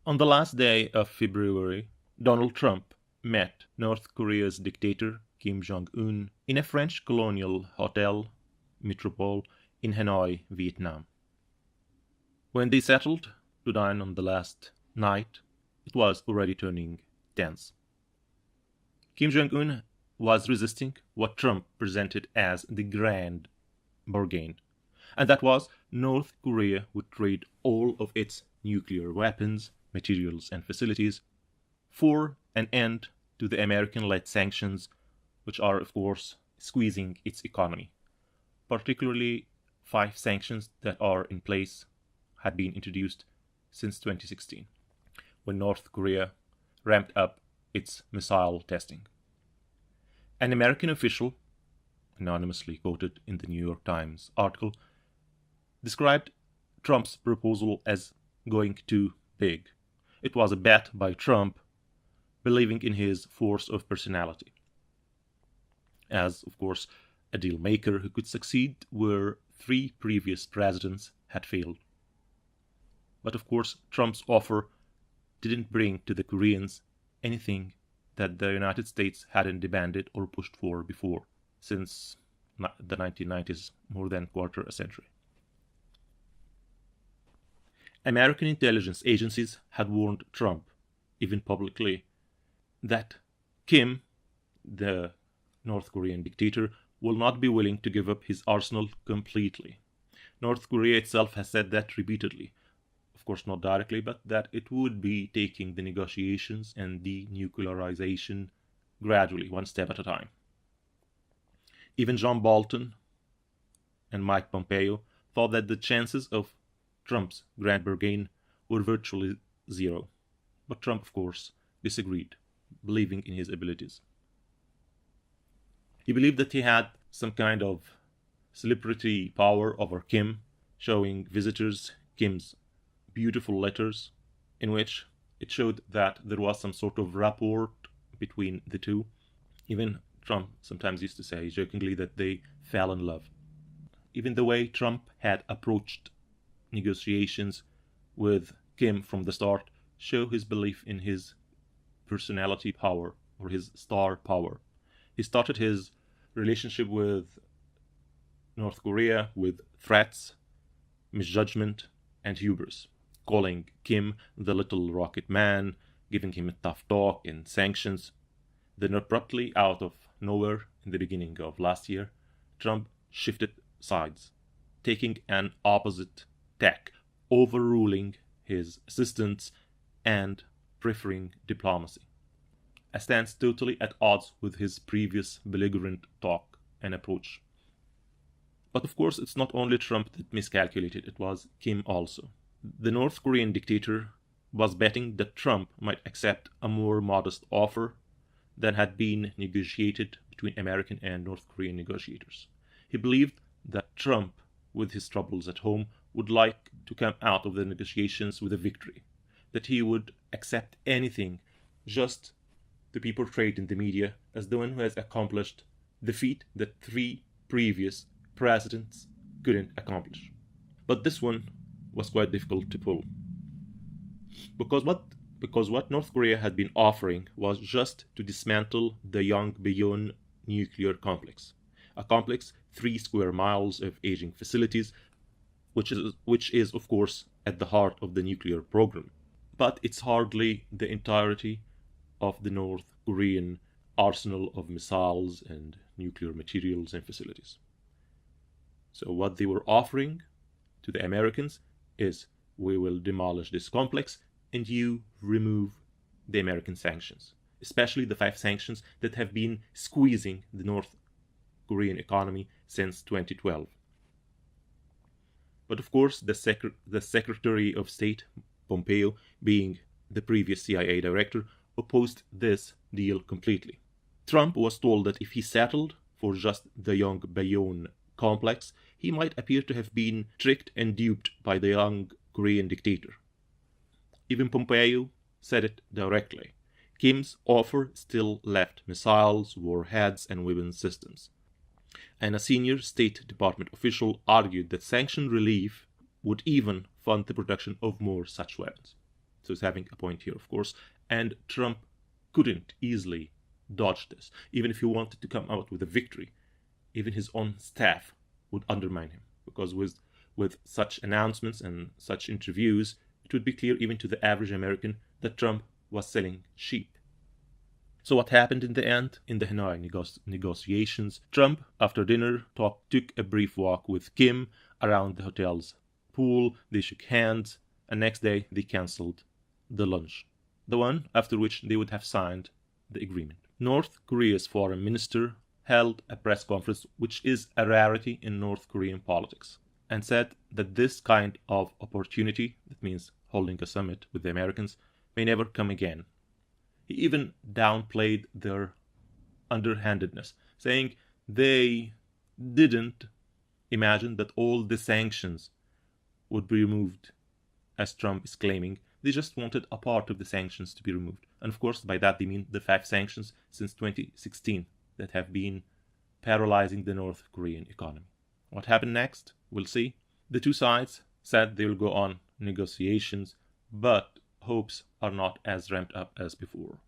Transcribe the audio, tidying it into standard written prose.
On the last day of February, Donald Trump met North Korea's dictator Kim Jong-un in a French colonial hotel metropole in Hanoi, Vietnam. When they settled to dine on the last night, it was already turning tense. Kim Jong-un was resisting what Trump presented as the grand bargain, and that was North Korea would trade all of its nuclear weapons, materials, and facilities for an end to the American-led sanctions, which are, of course, squeezing its economy. Particularly, 5 sanctions that are in place had been introduced since 2016, when North Korea ramped up its missile testing. An American official, anonymously quoted in the New York Times article, described Trump's proposal as going too big. It was a bet by Trump, believing in his force of personality. As, of course, a deal maker who could succeed where 3 previous presidents had failed. But of course, Trump's offer didn't bring to the Koreans anything that the United States hadn't demanded or pushed for before, since the 1990s, more than quarter a century. American intelligence agencies had warned Trump, even publicly, that Kim, the North Korean dictator, will not be willing to give up his arsenal completely. North Korea itself has said that repeatedly. Of course, not directly, but that it would be taking the negotiations and denuclearization gradually, one step at a time. Even John Bolton and Mike Pompeo thought that the chances of Trump's grand bargain were virtually zero. But Trump, of course, disagreed, believing in his abilities. He believed that he had some kind of celebrity power over Kim, showing visitors Kim's beautiful letters, in which it showed that there was some sort of rapport between the two. Even Trump sometimes used to say jokingly that they fell in love. Even the way Trump had approached negotiations with Kim from the start show his belief in his personality power or his star power. He started his relationship with North Korea with threats, misjudgment, and hubris, calling Kim the little rocket man, giving him a tough talk and sanctions. Then abruptly, out of nowhere, in the beginning of last year, Trump shifted sides, taking an opposite tack, overruling his assistants and preferring diplomacy, a stance totally at odds with his previous belligerent talk and approach. But of course, it's not only Trump that miscalculated, it was Kim also. The North Korean dictator was betting that Trump might accept a more modest offer than had been negotiated between American and North Korean negotiators. He believed that Trump, with his troubles at home, would like to come out of the negotiations with a victory, that he would accept anything just to be portrayed in the media as the one who has accomplished the feat that 3 previous presidents couldn't accomplish. But this one was quite difficult to pull. Because what North Korea had been offering was just to dismantle the Yongbyon nuclear complex, a complex 3 square miles of aging facilities, which is of course at the heart of the nuclear program. But it's hardly the entirety of the North Korean arsenal of missiles and nuclear materials and facilities. So what they were offering to the Americans is, we will demolish this complex and you remove the American sanctions, especially the 5 sanctions that have been squeezing the North Korean economy since 2012. But of course, the Secretary of State, Pompeo, being the previous CIA director, opposed this deal completely. Trump was told that if he settled for just the Yongbyon complex, he might appear to have been tricked and duped by the young Korean dictator. Even Pompeo said it directly. Kim's offer still left missiles, warheads, and weapons systems. And a senior State Department official argued that sanction relief would even fund the production of more such weapons. So he's having a point here, of course. And Trump couldn't easily dodge this. Even if he wanted to come out with a victory, even his own staff would undermine him. Because with such announcements and such interviews, it would be clear even to the average American that Trump was selling sheep. So what happened in the end? In the Hanoi negotiations, Trump, after dinner, took a brief walk with Kim around the hotel's pool. They shook hands, and next day they cancelled the lunch, the one after which they would have signed the agreement. North Korea's foreign minister held a press conference, which is a rarity in North Korean politics, and said that this kind of opportunity, that means holding a summit with the Americans, may never come again. He even downplayed their underhandedness, saying they didn't imagine that all the sanctions would be removed, as Trump is claiming. They just wanted a part of the sanctions to be removed. And of course, by that they mean the 5 sanctions since 2016 that have been paralyzing the North Korean economy. What happened next? We'll see. The two sides said they will go on negotiations, but hopes are not as ramped up as before.